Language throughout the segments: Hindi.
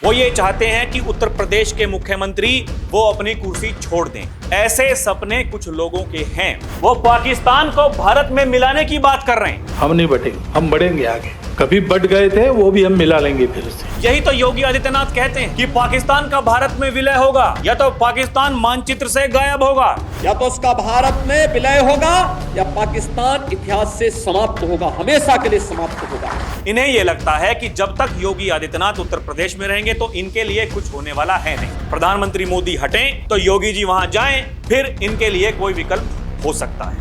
वो ये चाहते हैं कि उत्तर प्रदेश के मुख्यमंत्री वो अपनी कुर्सी छोड़ दें। ऐसे सपने कुछ लोगों के हैं। वो पाकिस्तान को भारत में मिलाने की बात कर रहे हैं। हम नहीं बढ़ेंगे, हम बढ़ेंगे आगे। कभी बढ़ गए थे वो भी हम मिला लेंगे फिर से। यही तो योगी आदित्यनाथ कहते हैं कि पाकिस्तान का भारत में विलय होगा, या तो पाकिस्तान मानचित्र से गायब होगा, या तो उसका भारत में विलय होगा या पाकिस्तान इतिहास से समाप्त होगा, हमेशा के लिए समाप्त होगा। इन्हें यह लगता है कि जब तक योगी आदित्यनाथ उत्तर प्रदेश में रहेंगे तो इनके लिए कुछ होने वाला है नहीं। प्रधानमंत्री मोदी हटें तो योगी जी वहां जाएं, फिर इनके लिए कोई विकल्प हो सकता है।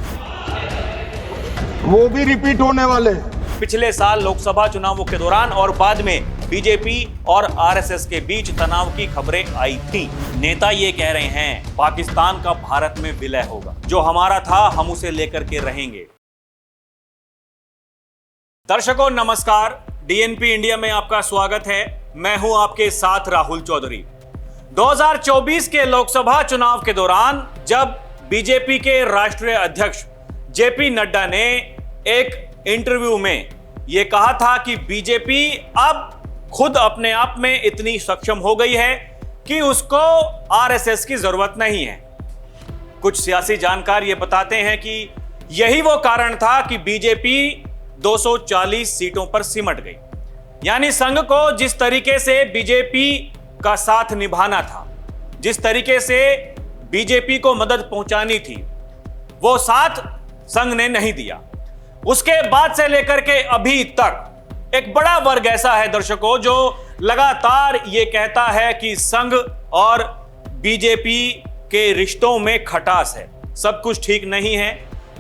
वो भी रिपीट होने वाले। पिछले साल लोकसभा चुनावों के दौरान और बाद में बीजेपी और आरएसएस के बीच तनाव की खबरें आई थी। नेता ये कह रहे हैं पाकिस्तान का भारत में विलय होगा, जो हमारा था हम उसे लेकर के रहेंगे। दर्शकों नमस्कार, डीएनपी इंडिया में आपका स्वागत है। मैं हूं आपके साथ राहुल चौधरी। 2024 के लोकसभा चुनाव के दौरान जब बीजेपी के राष्ट्रीय अध्यक्ष जेपी नड्डा ने एक इंटरव्यू में यह कहा था कि बीजेपी अब खुद अपने आप में इतनी सक्षम हो गई है कि उसको आरएसएस की जरूरत नहीं है। कुछ सियासी जानकार ये बताते हैं कि यही वो कारण था कि बीजेपी 240 सीटों पर सिमट गई। यानी संघ को जिस तरीके से बीजेपी का साथ निभाना था, जिस तरीके से बीजेपी को मदद पहुंचानी थी, वो साथ संघ ने नहीं दिया। उसके बाद से लेकर के अभी तक एक बड़ा वर्ग ऐसा है दर्शकों जो लगातार ये कहता है कि संघ और बीजेपी के रिश्तों में खटास है, सब कुछ ठीक नहीं है।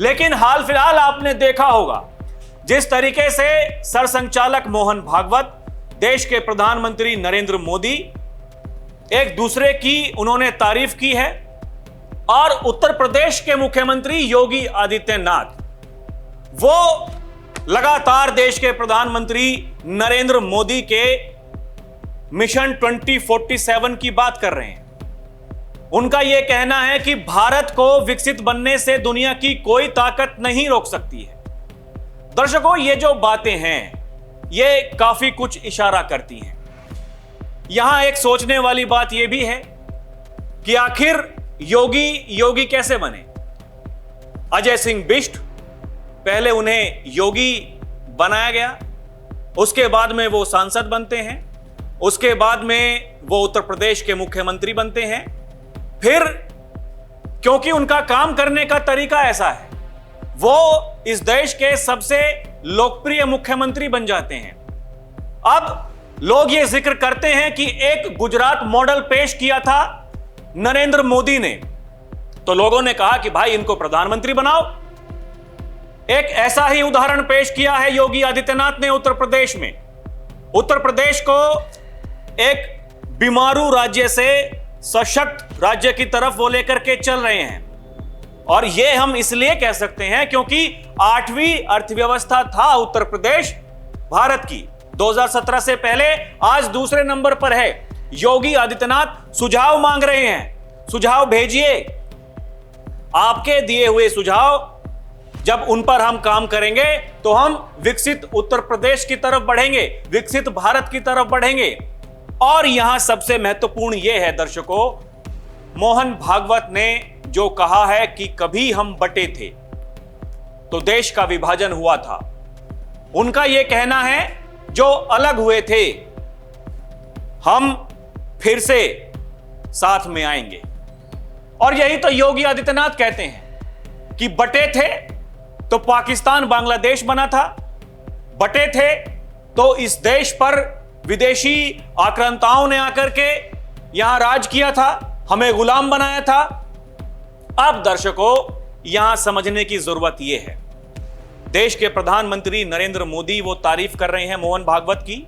लेकिन हाल फिलहाल आपने देखा होगा जिस तरीके से सरसंघचालक मोहन भागवत, देश के प्रधानमंत्री नरेंद्र मोदी एक दूसरे की उन्होंने तारीफ की है, और उत्तर प्रदेश के मुख्यमंत्री योगी आदित्यनाथ वो लगातार देश के प्रधानमंत्री नरेंद्र मोदी के मिशन 2047 की बात कर रहे हैं। उनका यह कहना है कि भारत को विकसित बनने से दुनिया की कोई ताकत नहीं रोक सकती है। दर्शकों ये जो बातें हैं ये काफी कुछ इशारा करती हैं। यहां एक सोचने वाली बात यह भी है कि आखिर योगी कैसे बने। अजय सिंह बिष्ट, पहले उन्हें योगी बनाया गया, उसके बाद में वो सांसद बनते हैं, उसके बाद में वो उत्तर प्रदेश के मुख्यमंत्री बनते हैं। फिर क्योंकि उनका काम करने का तरीका ऐसा है, वो इस देश के सबसे लोकप्रिय मुख्यमंत्री बन जाते हैं। अब लोग ये जिक्र करते हैं कि एक गुजरात मॉडल पेश किया था नरेंद्र मोदी ने, तो लोगों ने कहा कि भाई इनको प्रधानमंत्री बनाओ। एक ऐसा ही उदाहरण पेश किया है योगी आदित्यनाथ ने उत्तर प्रदेश में। उत्तर प्रदेश को एक बीमारू राज्य से सशक्त राज्य की तरफ वो लेकर के चल रहे हैं। और ये हम इसलिए कह सकते हैं क्योंकि 8वीं अर्थव्यवस्था था उत्तर प्रदेश भारत की। 2017 से पहले आज दूसरे नंबर पर है। योगी आदित्यनाथ सुझाव मांग रहे हैं, सुझाव भेजिए। आपके दिए हुए सुझाव जब उन पर हम काम करेंगे तो हम विकसित उत्तर प्रदेश की तरफ बढ़ेंगे, विकसित भारत की तरफ बढ़ेंगे। और यहां सबसे महत्वपूर्ण यह है दर्शकों, मोहन भागवत ने जो कहा है कि कभी हम बटे थे तो देश का विभाजन हुआ था। उनका यह कहना है जो अलग हुए थे हम फिर से साथ में आएंगे। और यही तो योगी आदित्यनाथ कहते हैं कि बटे थे तो पाकिस्तान बांग्लादेश बना था, बटे थे तो इस देश पर विदेशी आक्रांताओं ने आकर के यहां राज किया था, हमें गुलाम बनाया था। अब दर्शकों यहां समझने की जरूरत यह है, देश के प्रधानमंत्री नरेंद्र मोदी वो तारीफ कर रहे हैं मोहन भागवत की,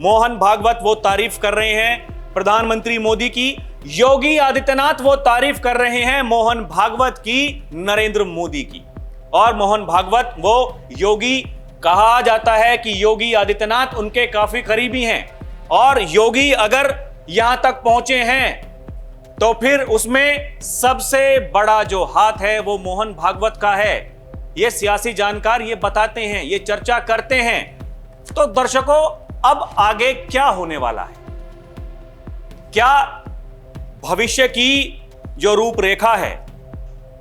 मोहन भागवत वो तारीफ कर रहे हैं प्रधानमंत्री मोदी की, योगी आदित्यनाथ वो तारीफ कर रहे हैं मोहन भागवत की नरेंद्र मोदी की। और मोहन भागवत वो योगी, कहा जाता है कि योगी आदित्यनाथ उनके काफी करीबी हैं, और योगी अगर यहां तक पहुंचे हैं तो फिर उसमें सबसे बड़ा जो हाथ है वो मोहन भागवत का है। ये सियासी जानकार ये बताते हैं, ये चर्चा करते हैं। तो दर्शकों अब आगे क्या होने वाला है, क्या भविष्य की जो रूपरेखा है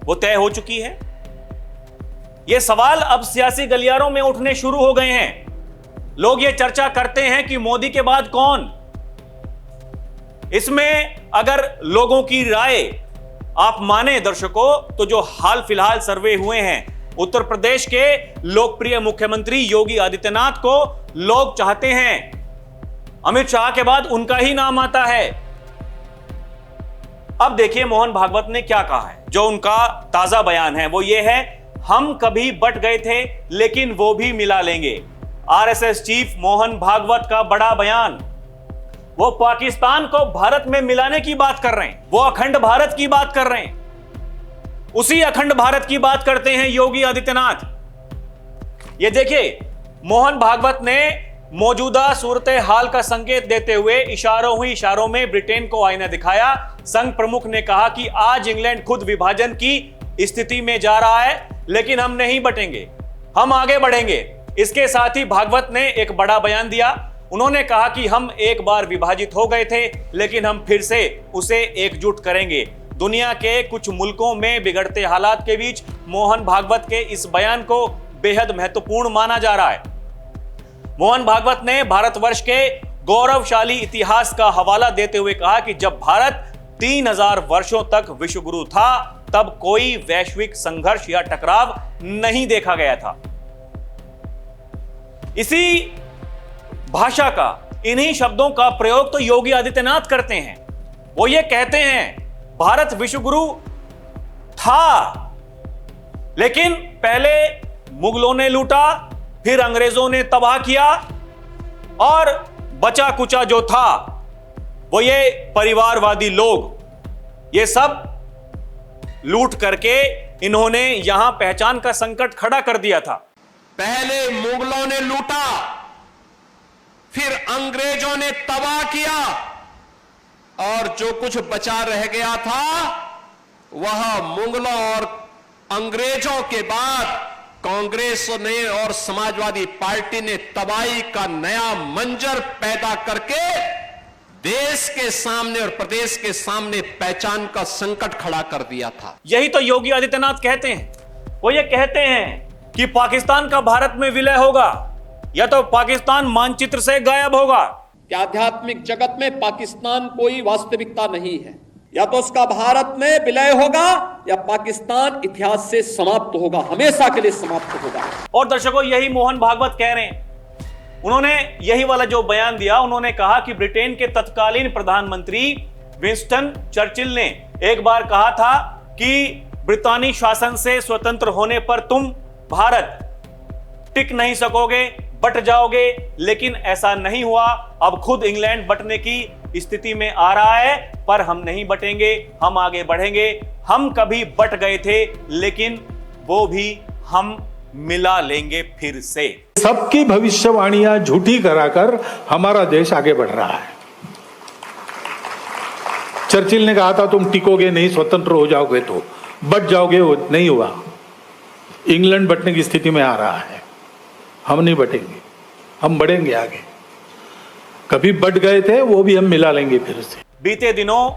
वो तय हो चुकी है? ये सवाल अब सियासी गलियारों में उठने शुरू हो गए हैं। लोग ये चर्चा करते हैं कि मोदी के बाद कौन। इसमें अगर लोगों की राय आप माने दर्शकों, तो जो हाल फिलहाल सर्वे हुए हैं, उत्तर प्रदेश के लोकप्रिय मुख्यमंत्री योगी आदित्यनाथ को लोग चाहते हैं। अमित शाह के बाद उनका ही नाम आता है। अब देखिए मोहन भागवत ने क्या कहा है। जो उनका ताजा बयान है वो ये है, हम कभी बट गए थे लेकिन वो भी मिला लेंगे। आरएसएस चीफ मोहन भागवत का बड़ा बयान। वो पाकिस्तान को भारत में मिलाने की बात कर रहे हैं, वो अखंड भारत की बात कर रहे हैं। उसी अखंड भारत की बात करते हैं योगी आदित्यनाथ। ये देखिए मोहन भागवत ने मौजूदा सूरत हाल का संकेत देते हुए इशारों ही इशारों में ब्रिटेन को आईना दिखाया। संघ प्रमुख ने कहा कि आज इंग्लैंड खुद विभाजन की स्थिति में जा रहा है, लेकिन हम नहीं बटेंगे, हम आगे बढ़ेंगे। इसके साथ ही भागवत ने एक बड़ा बयान दिया। उन्होंने कहा कि हम एक बार विभाजित हो गए थे, लेकिन हम फिर से उसे एकजुट करेंगे। दुनिया के कुछ मुल्कों में बिगड़ते हालात के बीच मोहन भागवत के इस बयान को बेहद महत्वपूर्ण माना जा रहा है। मोहन भागवत ने भारतवर्ष के गौरवशाली इतिहास का हवाला देते हुए कहा कि जब भारत 3000 वर्षों तक विश्वगुरु था, तब कोई वैश्विक संघर्ष या टकराव नहीं देखा गया था। इसी भाषा का, इन्हीं शब्दों का प्रयोग तो योगी आदित्यनाथ करते हैं। वो ये कहते हैं भारत विश्वगुरु था, लेकिन पहले मुगलों ने लूटा, फिर अंग्रेजों ने तबाह किया, और बचा कुचा जो था वो ये परिवारवादी लोग, ये सब लूट करके इन्होंने यहां पहचान का संकट खड़ा कर दिया था। पहले मुगलों ने लूटा, फिर अंग्रेजों ने तबाह किया, और जो कुछ बचा रह गया था वह मुगलों और अंग्रेजों के बाद कांग्रेस ने और समाजवादी पार्टी ने तबाही का नया मंजर पैदा करके देश के सामने और प्रदेश के सामने पहचान का संकट खड़ा कर दिया था। यही तो योगी आदित्यनाथ कहते हैं। वो ये कहते हैं कि पाकिस्तान का भारत में विलय होगा या तो पाकिस्तान मानचित्र से गायब होगा। कि आध्यात्मिक जगत में पाकिस्तान कोई वास्तविकता नहीं है। या तो उसका भारत में विलय होगा या पाकिस्तान इतिहास से समाप्त होगा, हमेशा के लिए समाप्त होगा। और दर्शकों, यही मोहन भागवत कह रहे हैं। उन्होंने यही वाला जो बयान दिया, उन्होंने कहा कि ब्रिटेन के तत्कालीन प्रधानमंत्री विंस्टन चर्चिल ने एक बार कहा था कि ब्रितानी शासन से स्वतंत्र होने पर तुम भारत टिक नहीं सकोगे, बट जाओगे, लेकिन ऐसा नहीं हुआ। अब खुद इंग्लैंड बटने की स्थिति में आ रहा है, पर हम नहीं बटेंगे, हम आगे बढ़ेंगे। हम कभी बट गए थे, लेकिन वो भी हम मिला लेंगे फिर से। सबकी भविष्यवाणियां झूठी कराकर हमारा देश आगे बढ़ रहा है। चर्चिल ने कहा था तुम टिकोगे नहीं, स्वतंत्र हो जाओगे तो बट जाओगे, वो नहीं हुआ। इंग्लैंड बटने की स्थिति में आ रहा है। हम नहीं बटेंगे, हम बढ़ेंगे आगे। कभी बट गए थे, वो भी हम मिला लेंगे फिर से। बीते दिनों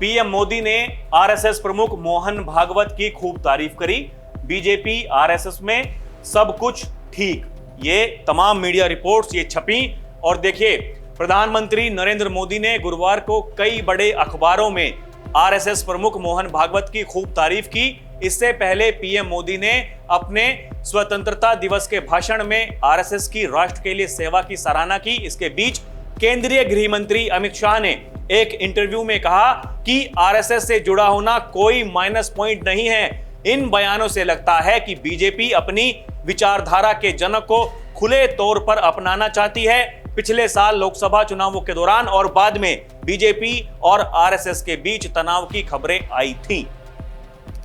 पीएम मोदी ने आरएसएस प्रमुख मोहन भागवत की खूब तारीफ करी। बीजेपी आरएसएस में सब कुछ ठीक, ये तमाम मीडिया रिपोर्ट्स ये छपी। और देखिए, प्रधानमंत्री नरेंद्र मोदी ने गुरुवार को कई बड़े अखबारों में आरएसएस प्रमुख मोहन भागवत की खूब तारीफ की। इससे पहले पीएम मोदी ने अपने स्वतंत्रता दिवस के भाषण में आरएसएस की राष्ट्र के लिए सेवा की सराहना की। इसके बीच केंद्रीय गृह मंत्री अमित शाह ने एक इंटरव्यू में कहा कि आरएसएस से जुड़ा होना कोई माइनस पॉइंट नहीं है। इन बयानों से लगता है कि बीजेपी अपनी विचारधारा के जनक को खुले तौर पर अपनाना चाहती है। पिछले साल लोकसभा चुनावों के दौरान और बाद में बीजेपी और आरएसएस के बीच तनाव की खबरें आई थीं,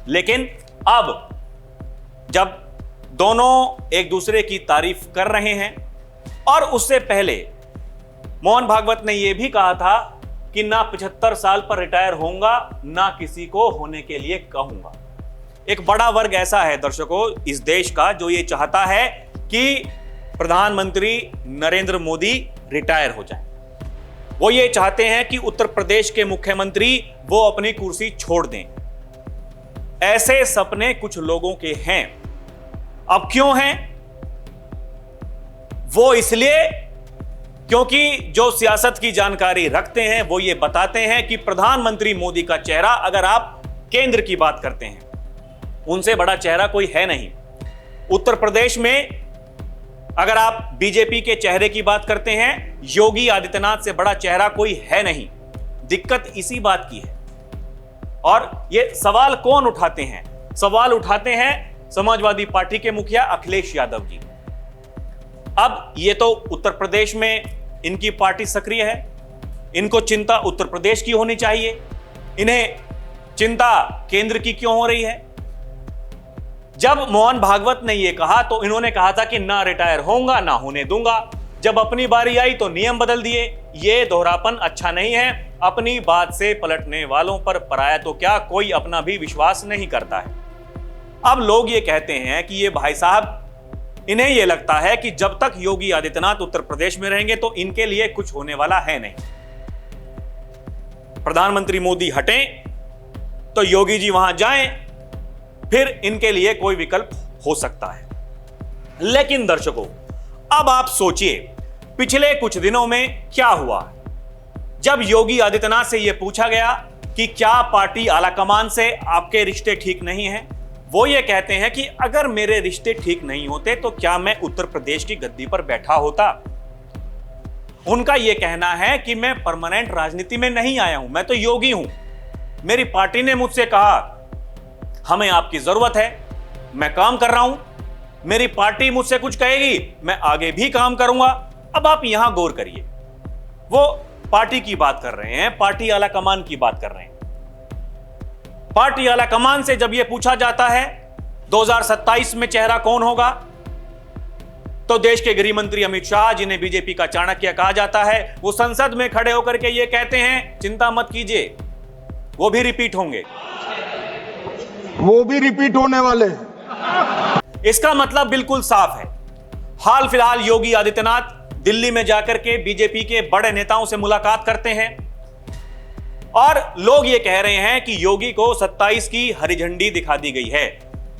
लेकिन अब जब दोनों एक दूसरे की तारीफ कर रहे हैं, और उससे पहले मोहन भागवत ने यह भी कहा था कि ना 75 साल पर रिटायर होऊंगा, ना किसी को होने के लिए कहूंगा। एक बड़ा वर्ग ऐसा है दर्शकों इस देश का जो ये चाहता है कि प्रधानमंत्री नरेंद्र मोदी रिटायर हो जाए। वो ये चाहते हैं कि उत्तर प्रदेश के मुख्यमंत्री वो अपनी कुर्सी छोड़ दें। ऐसे सपने कुछ लोगों के हैं। अब क्यों हैं? वो इसलिए क्योंकि जो सियासत की जानकारी रखते हैं वो ये बताते हैं कि प्रधानमंत्री मोदी का चेहरा, अगर आप केंद्र की बात करते हैं, उनसे बड़ा चेहरा कोई है नहीं। उत्तर प्रदेश में अगर आप बीजेपी के चेहरे की बात करते हैं, योगी आदित्यनाथ से बड़ा चेहरा कोई है नहीं। दिक्कत इसी बात की है। और ये सवाल कौन उठाते हैं? सवाल उठाते हैं समाजवादी पार्टी के मुखिया अखिलेश यादव जी। अब ये तो उत्तर प्रदेश में इनकी पार्टी सक्रिय है, इनको चिंता उत्तर प्रदेश की होनी चाहिए, इन्हें चिंता केंद्र की क्यों हो रही है? जब मोहन भागवत ने यह कहा तो इन्होंने कहा था कि ना रिटायर होऊंगा ना होने दूंगा। जब अपनी बारी आई तो नियम बदल दिए। यह दोहरापन अच्छा नहीं है। अपनी बात से पलटने वालों पर पराया तो क्या, कोई अपना भी विश्वास नहीं करता है। अब लोग ये कहते हैं कि ये भाई साहब, इन्हें यह लगता है कि जब तक योगी आदित्यनाथ उत्तर प्रदेश में रहेंगे तो इनके लिए कुछ होने वाला है नहीं। प्रधानमंत्री मोदी हटें तो योगी जी वहां जाएं, फिर इनके लिए कोई विकल्प हो सकता है। लेकिन दर्शकों, अब आप सोचिए पिछले कुछ दिनों में क्या हुआ। जब योगी आदित्यनाथ से यह पूछा गया कि क्या पार्टी आलाकमान से आपके रिश्ते ठीक नहीं हैं, वो ये कहते हैं कि अगर मेरे रिश्ते ठीक नहीं होते तो क्या मैं उत्तर प्रदेश की गद्दी पर बैठा होता। उनका यह कहना है कि मैं परमानेंट राजनीति में नहीं आया हूं, मैं तो योगी हूं। मेरी पार्टी ने मुझसे कहा हमें आपकी जरूरत है, मैं काम कर रहा हूं। मेरी पार्टी मुझसे कुछ कहेगी, मैं आगे भी काम करूंगा। अब आप यहां गौर करिए, वो पार्टी की बात कर रहे हैं, पार्टी आलाकमान की बात कर रहे हैं। पार्टी आलाकमान से जब यह पूछा जाता है 2027 में चेहरा कौन होगा, तो देश के गृह मंत्री अमित शाह, जिन्हें बीजेपी का चाणक्य कहा जाता है, वो संसद में खड़े होकर के ये कहते हैं चिंता मत कीजिए, वो भी रिपीट होंगे, वो भी रिपीट होने वाले। इसका मतलब बिल्कुल साफ है। हाल फिलहाल योगी आदित्यनाथ दिल्ली में जाकर के बीजेपी के बड़े नेताओं से मुलाकात करते हैं और लोग ये कह रहे हैं कि योगी को 27 की हरी झंडी दिखा दी गई है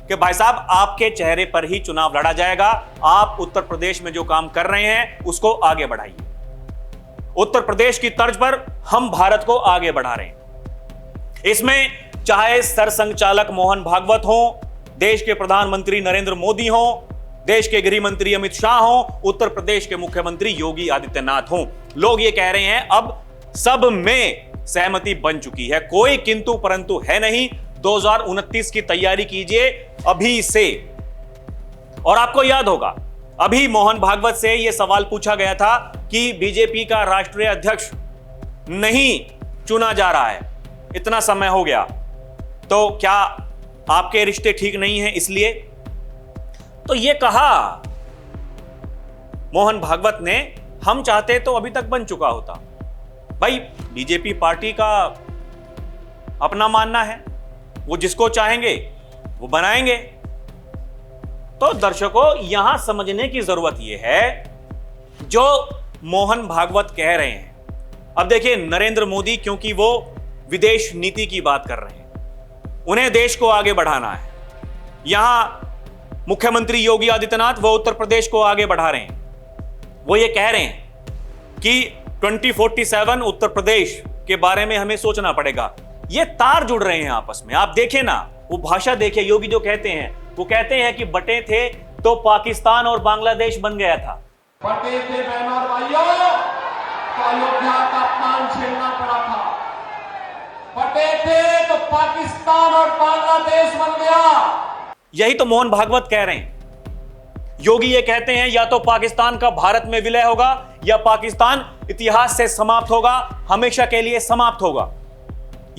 कि भाई साहब आपके चेहरे पर ही चुनाव लड़ा जाएगा, आप उत्तर प्रदेश में जो काम कर रहे हैं उसको आगे बढ़ाइए। उत्तर प्रदेश की तर्ज पर हम भारत को आगे बढ़ा रहे हैं। इसमें चाहे सरसंघचालक मोहन भागवत हो, देश के प्रधानमंत्री नरेंद्र मोदी हो, देश के गृह मंत्री अमित शाह हो, उत्तर प्रदेश के मुख्यमंत्री योगी आदित्यनाथ हो, लोग ये कह रहे हैं अब सब में सहमति बन चुकी है, कोई किंतु परंतु है नहीं। 2029 की तैयारी कीजिए अभी से। और आपको याद होगा अभी मोहन भागवत से यह सवाल पूछा गया था कि बीजेपी का राष्ट्रीय अध्यक्ष नहीं चुना जा रहा है, इतना समय हो गया, तो क्या आपके रिश्ते ठीक नहीं हैं इसलिए? तो यह कहा मोहन भागवत ने, हम चाहते तो अभी तक बन चुका होता। भाई बीजेपी पार्टी का अपना मानना है, वो जिसको चाहेंगे वो बनाएंगे। तो दर्शकों, यहां समझने की जरूरत यह है जो मोहन भागवत कह रहे हैं। अब देखिए, नरेंद्र मोदी क्योंकि वो विदेश नीति की बात कर रहे हैं, उन्हें देश को आगे बढ़ाना है। यहां मुख्यमंत्री योगी आदित्यनाथ वो उत्तर प्रदेश को आगे बढ़ा रहे हैं। वो ये कह रहे हैं कि 2047 उत्तर प्रदेश के बारे में हमें सोचना पड़ेगा। ये तार जुड़ रहे हैं आपस में। आप देखें ना, वो भाषा देखिए, योगी जो कहते हैं, वो कहते हैं कि बटे थे तो पाकिस्तान और बांग्लादेश बन गया था। बटे थे बहनों और भाइयों तो अयोध्या का अपमान झेलना पड़ा था। बटे थे तो पाकिस्तान और बांग्लादेश बन गया। यही तो मोहन भागवत कह रहे हैं। योगी ये कहते हैं या तो पाकिस्तान का भारत में विलय होगा या पाकिस्तान इतिहास से समाप्त होगा, हमेशा के लिए समाप्त होगा।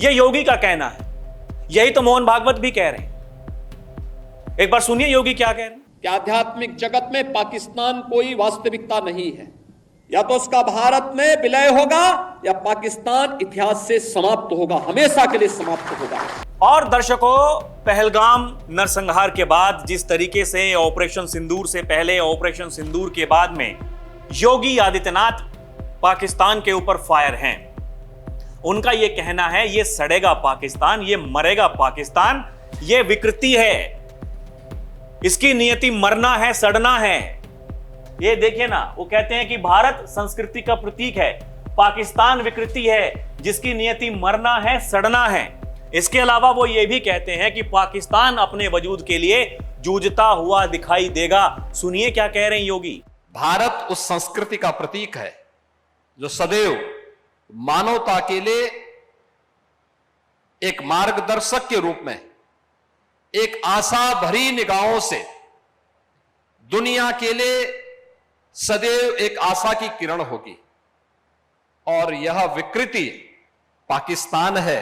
यह योगी का कहना है। यही तो मोहन भागवत भी कह रहे हैं। एक बार सुनिए योगी क्या कह रहे हैं। कि आध्यात्मिक जगत में पाकिस्तान कोई वास्तविकता नहीं है। या तो उसका भारत में विलय होगा या पाकिस्तान इतिहास से समाप्त होगा, हमेशा के लिए समाप्त होगा। और दर्शकों, पहलगाम नरसंहार के बाद जिस तरीके से ऑपरेशन सिंदूर से पहले, ऑपरेशन सिंदूर के बाद में योगी आदित्यनाथ पाकिस्तान के ऊपर फायर हैं। उनका यह कहना है ये सड़ेगा पाकिस्तान, ये मरेगा पाकिस्तान, ये विकृति है, इसकी नियति मरना है, सड़ना है। ये देखिए ना, वो कहते हैं कि भारत संस्कृति का प्रतीक है, पाकिस्तान विकृति है जिसकी नियति मरना है, सड़ना है। इसके अलावा वो ये भी कहते हैं कि पाकिस्तान अपने वजूद के लिए जूझता हुआ दिखाई देगा। सुनिए क्या कह रहे हैं योगी। भारत उस संस्कृति का प्रतीक है जो सदैव मानवता के लिए एक मार्गदर्शक के रूप में, एक आशा भरी निगाहों से दुनिया के लिए सदैव एक आशा की किरण होगी। और यह विकृति पाकिस्तान है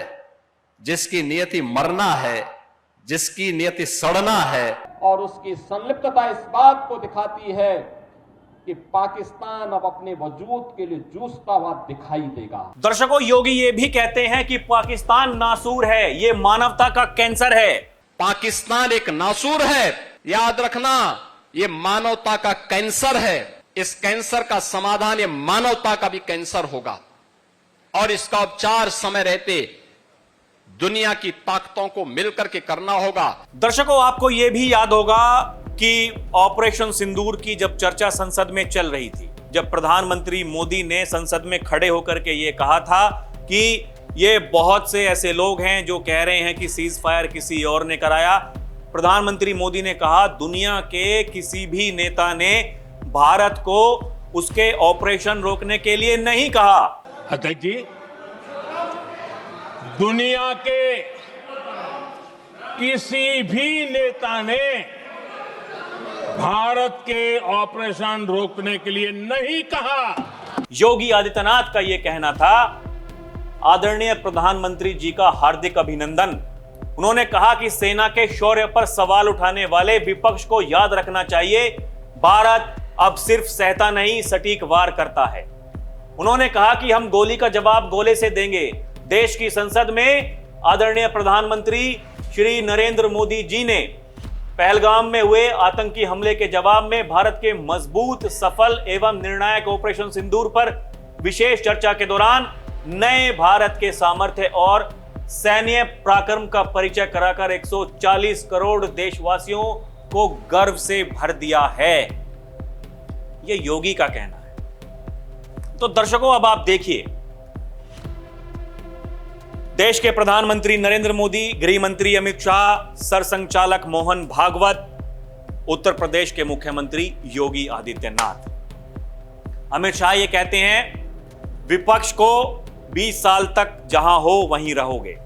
जिसकी नियति मरना है, जिसकी नियति सड़ना है। और उसकी संलिप्तता इस बात को दिखाती है कि पाकिस्तान अब अपने वजूद के लिए जूझता हुआ दिखाई देगा। दर्शकों, योगी ये भी कहते हैं कि पाकिस्तान नासूर है, ये मानवता का कैंसर है। पाकिस्तान एक नासूर है, याद रखना, ये मानवता का कैंसर है। इस कैंसर का समाधान ये मानवता का भी कैंसर होगा और इसका उपचार समय रहते दुनिया की ताकतों को मिलकर के करना होगा। दर्शकों, आपको यह भी याद होगा कि ऑपरेशन सिंदूर की जब चर्चा संसद में चल रही थी, जब प्रधानमंत्री मोदी ने संसद में खड़े होकर के ये कहा था कि ये बहुत से ऐसे लोग हैं जो कह रहे हैं कि सीज फायर किसी और ने कराया। प्रधानमंत्री मोदी ने कहा दुनिया के किसी भी नेता ने भारत को उसके ऑपरेशन रोकने के लिए नहीं कहा। अध्यक्ष जी, दुनिया के किसी भी नेता ने भारत के ऑपरेशन रोकने के लिए नहीं कहा। योगी आदित्यनाथ का यह कहना था। आदरणीय प्रधानमंत्री जी का हार्दिक अभिनंदन। उन्होंने कहा कि सेना के शौर्य पर सवाल उठाने वाले विपक्ष को याद रखना चाहिए, भारत अब सिर्फ सहता नहीं, सटीक वार करता है। उन्होंने कहा कि हम गोली का जवाब गोले से देंगे। देश की संसद में आदरणीय प्रधानमंत्री श्री नरेंद्र मोदी जी ने पहलगाम में हुए आतंकी हमले के जवाब में भारत के मजबूत, सफल एवं निर्णायक ऑपरेशन सिंदूर पर विशेष चर्चा के दौरान नए भारत के सामर्थ्य और सैन्य पराक्रम का परिचय कराकर 140 करोड़ देशवासियों को गर्व से भर दिया है। यह योगी का कहना है। तो दर्शकों, अब आप देखिए, देश के प्रधानमंत्री नरेंद्र मोदी, गृह मंत्री अमित शाह, सरसंघचालक मोहन भागवत, उत्तर प्रदेश के मुख्यमंत्री योगी आदित्यनाथ। अमित शाह ये कहते हैं विपक्ष को 20 साल तक जहां हो वहीं रहोगे।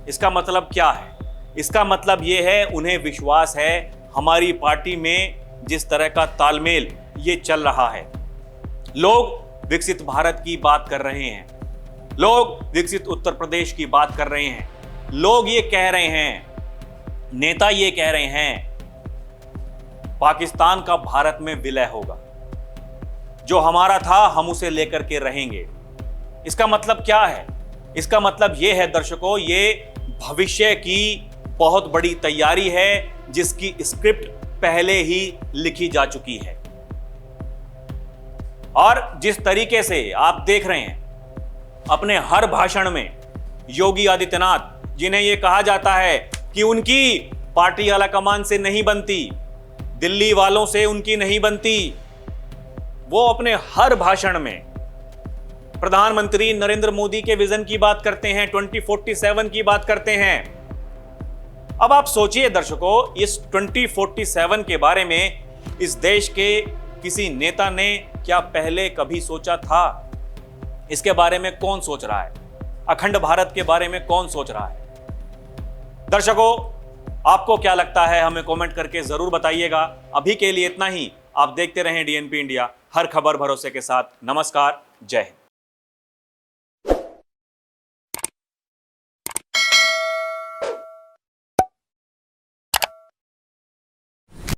इसका मतलब क्या है? इसका मतलब यह है उन्हें विश्वास है हमारी पार्टी में जिस तरह का तालमेल ये चल रहा है। लोग विकसित भारत की बात कर रहे हैं, लोग विकसित उत्तर प्रदेश की बात कर रहे हैं, लोग ये कह रहे हैं, नेता ये कह रहे हैं पाकिस्तान का भारत में विलय होगा, जो हमारा था हम उसे लेकर के रहेंगे। इसका मतलब क्या है? इसका मतलब यह है दर्शकों, ये भविष्य की बहुत बड़ी तैयारी है जिसकी स्क्रिप्ट पहले ही लिखी जा चुकी है। और जिस तरीके से आप देख रहे हैं अपने हर भाषण में योगी आदित्यनाथ, जिन्हें यह कहा जाता है कि उनकी पार्टी आलाकमान से नहीं बनती, दिल्ली वालों से उनकी नहीं बनती, वो अपने हर भाषण में प्रधानमंत्री नरेंद्र मोदी के विजन की बात करते हैं, 2047 की बात करते हैं। अब आप सोचिए दर्शकों, इस 2047 के बारे में इस देश के किसी नेता ने क्या पहले कभी सोचा था? इसके बारे में कौन सोच रहा है? अखंड भारत के बारे में कौन सोच रहा है? दर्शकों, आपको क्या लगता है हमें कमेंट करके जरूर बताइएगा। अभी के लिए इतना ही। आप देखते रहें डीएनपी इंडिया, हर खबर भरोसे के साथ। नमस्कार, जय हिंद।